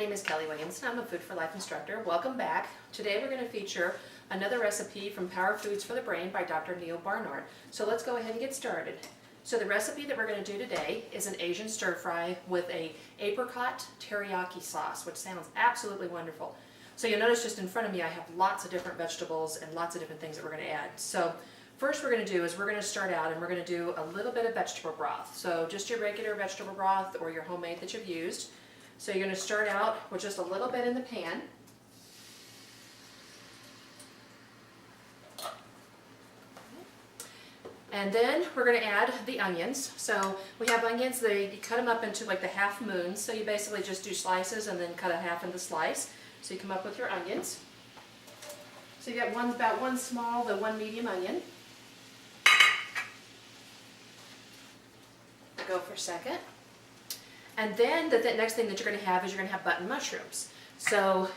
name is Kelley Williamson. I'm a Food for Life instructor. Welcome back. Today we're going to feature another recipe from Power Foods for the Brain by Dr. Neal Barnard. So let's go ahead and get started. So the recipe that we're going to do today is an Asian stir fry with a apricot teriyaki sauce, which sounds absolutely wonderful. So you'll notice just in front of me I have lots of different vegetables and lots of different things that we're going to add. So first we're going to do is we're going to start out and we're going to do a little bit of vegetable broth. So just your regular vegetable broth or your homemade that you've used. So you're going to start out with just a little bit in the pan. And then we're going to add the onions. So we have onions, you cut them up into like the half moons. So you basically just do slices and then cut a half into slice. So you come up with your onions. So you got about one small to one medium onion. Go for a second. And then the next thing that you're going to have is you're going to have button mushrooms. So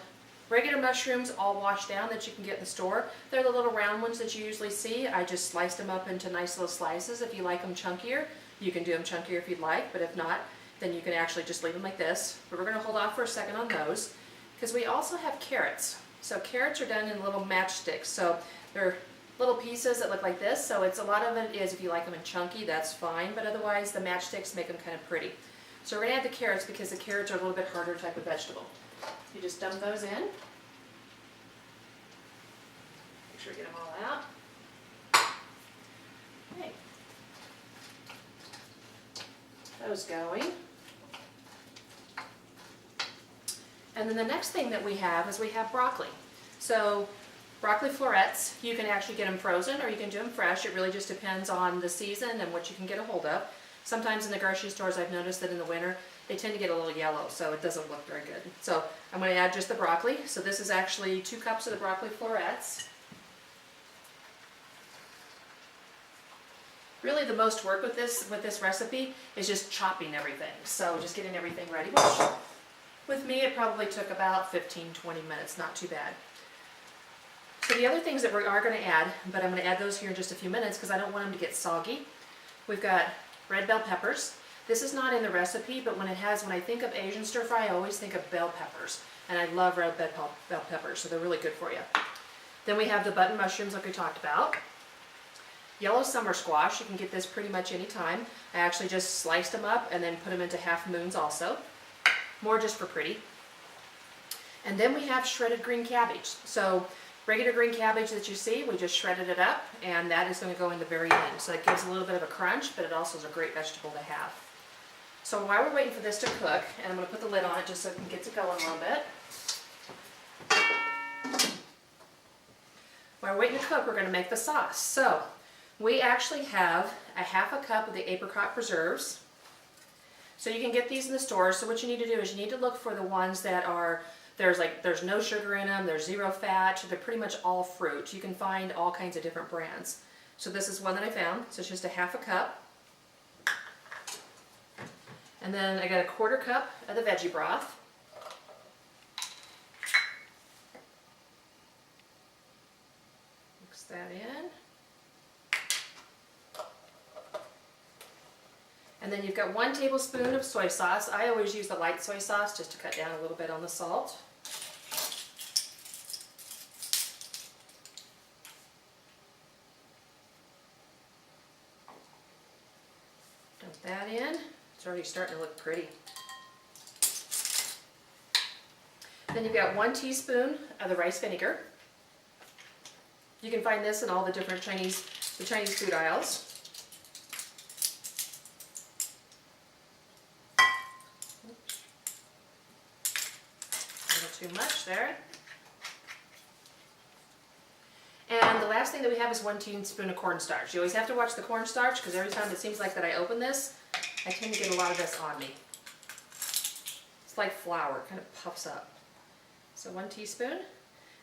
regular mushrooms all washed down that you can get in the store. They're the little round ones that you usually see. I just sliced them up into nice little slices. If you like them chunkier, you can do them chunkier if you'd like, but if not, then you can actually just leave them like this. But we're going to hold off for a second on those because we also have carrots. So carrots are done in little matchsticks. So they're little pieces that look like this. So it's a lot of it is if you like them in chunky, that's fine, but otherwise the matchsticks make them kind of pretty. So we're going to add the carrots because the carrots are a little bit harder type of vegetable. You just dump those in. Make sure you get them all out. Okay. Those going. And then the next thing that we have is we have broccoli. So broccoli florets, you can actually get them frozen or you can do them fresh. It really just depends on the season and what you can get a hold of. Sometimes in the grocery stores I've noticed that in the winter they tend to get a little yellow, so it doesn't look very good. So I'm going to add just the broccoli. So this is actually 2 cups of the broccoli florets. Really the most work with this recipe is just chopping everything. So just getting everything ready, which with me it probably took about 15-20 minutes, not too bad. So the other things that we are going to add, but I'm going to add those here in just a few minutes because I don't want them to get soggy. We've got red bell peppers. This is not in the recipe, but when I think of Asian stir fry, I always think of bell peppers. And I love red bell peppers, so they're really good for you. Then we have the button mushrooms like we talked about. Yellow summer squash, you can get this pretty much any time. I actually just sliced them up and then put them into half moons also. More just for pretty. And then we have shredded green cabbage. So regular green cabbage that you see, we just shredded it up, and that is going to go in the very end. So it gives a little bit of a crunch, but it also is a great vegetable to have. So while we're waiting for this to cook, and I'm going to put the lid on it just so it can get to going a little bit. While we're waiting to cook, we're going to make the sauce. So we actually have a half a cup of the apricot preserves. So you can get these in the store. So what you need to do is you need to look for the ones that are there's no sugar in them, there's 0 fat, they're pretty much all fruit. You can find all kinds of different brands. So this is one that I found, so it's just a half a cup. And then I got a 1/4 cup of the veggie broth. Mix that in. And then you've got 1 tablespoon of soy sauce. I always use the light soy sauce just to cut down a little bit on the salt. Dump that in. It's already starting to look pretty. Then you've got 1 teaspoon of the rice vinegar. You can find this in all the different Chinese food aisles. Too much there. And the last thing that we have is 1 teaspoon of cornstarch. You always have to watch the cornstarch because every time it seems like that I open this, I tend to get a lot of this on me. It's like flour, it kind of puffs up. So 1 teaspoon.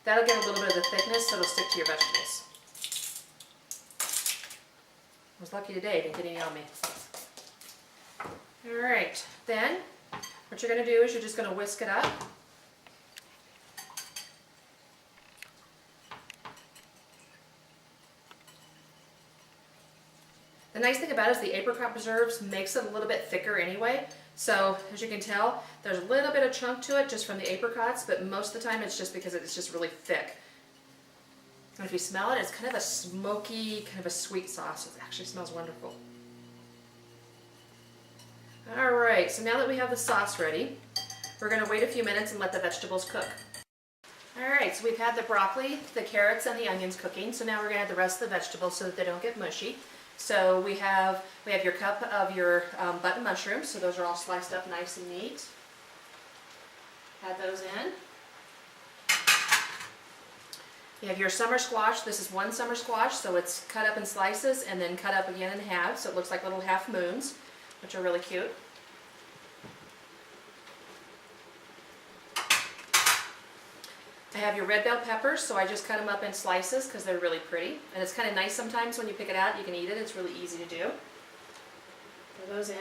That'll get a little bit of the thickness so it'll stick to your vegetables. I was lucky today, didn't get any on me. Alright, then what you're going to do is you're just going to whisk it up. The nice thing about it is the apricot preserves makes it a little bit thicker anyway. So as you can tell, there's a little bit of chunk to it just from the apricots, but most of the time it's just because it's just really thick. And if you smell it, it's kind of a smoky, kind of a sweet sauce. It actually smells wonderful. All right, so now that we have the sauce ready, we're going to wait a few minutes and let the vegetables cook. All right, so we've had the broccoli, the carrots, and the onions cooking. So now we're going to add the rest of the vegetables so that they don't get mushy. So we have your cup of your button mushrooms. So those are all sliced up nice and neat. Add those in. You have your summer squash. This is one summer squash, so it's cut up in slices and then cut up again in halves. So it looks like little half moons, which are really cute. I have your red bell peppers, so I just cut them up in slices because they're really pretty. And it's kind of nice sometimes when you pick it out, you can eat it. It's really easy to do. Throw those in.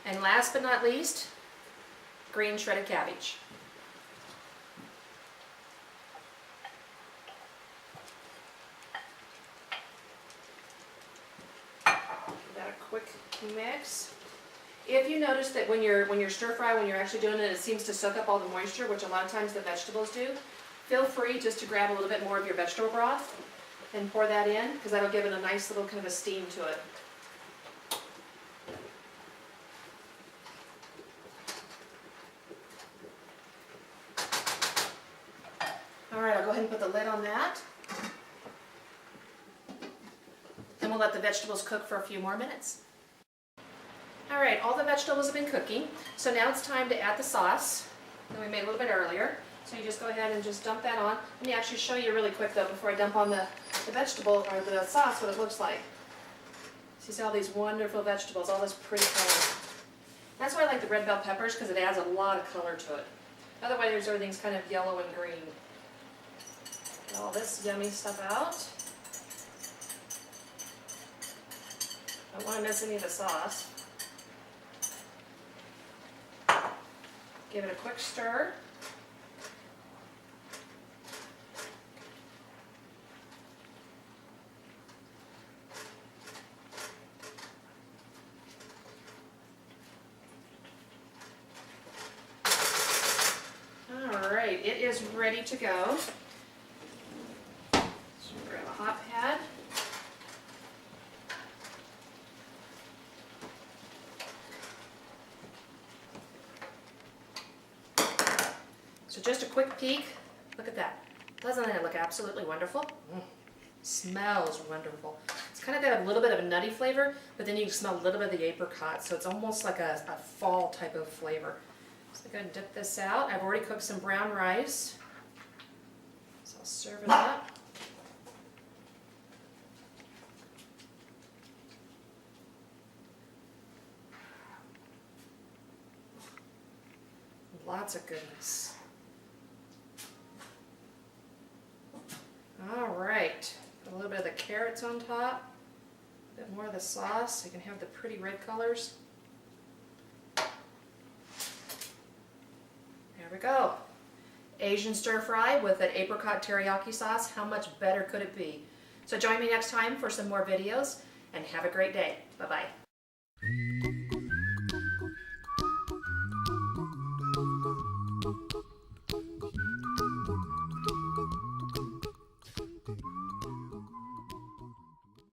And last but not least, green shredded cabbage. Give that a quick mix. If you notice that when you're stir fry, when you're actually doing it, it seems to soak up all the moisture, which a lot of times the vegetables do, feel free just to grab a little bit more of your vegetable broth and pour that in, because that'll give it a nice little kind of a steam to it. All right, I'll go ahead and put the lid on that. And we'll let the vegetables cook for a few more minutes. All right, all the vegetables have been cooking, so now it's time to add the sauce that we made a little bit earlier. So you just go ahead and just dump that on. Let me actually show you really quick though before I dump on the vegetable or the sauce what it looks like. So you see all these wonderful vegetables, all this pretty color. That's why I like the red bell peppers, because it adds a lot of color to it. Otherwise everything's kind of yellow and green. Get all this yummy stuff out. Don't want to miss any of the sauce. Give it a quick stir. All right, it is ready to go. So grab a hot pad. So just a quick peek. Look at that. Doesn't it look absolutely wonderful? Smells wonderful. It's kind of got a little bit of a nutty flavor, but then you can smell a little bit of the apricot, so it's almost like a fall type of flavor. So I'm going to dip this out. I've already cooked some brown rice, so I'll serve it up. Lots of goodness. All right, put a little bit of the carrots on top, a bit more of the sauce so you can have the pretty red colors. There we go. Asian stir fry with an apricot teriyaki sauce. How much better could it be? So join me next time for some more videos and have a great day. Bye-bye.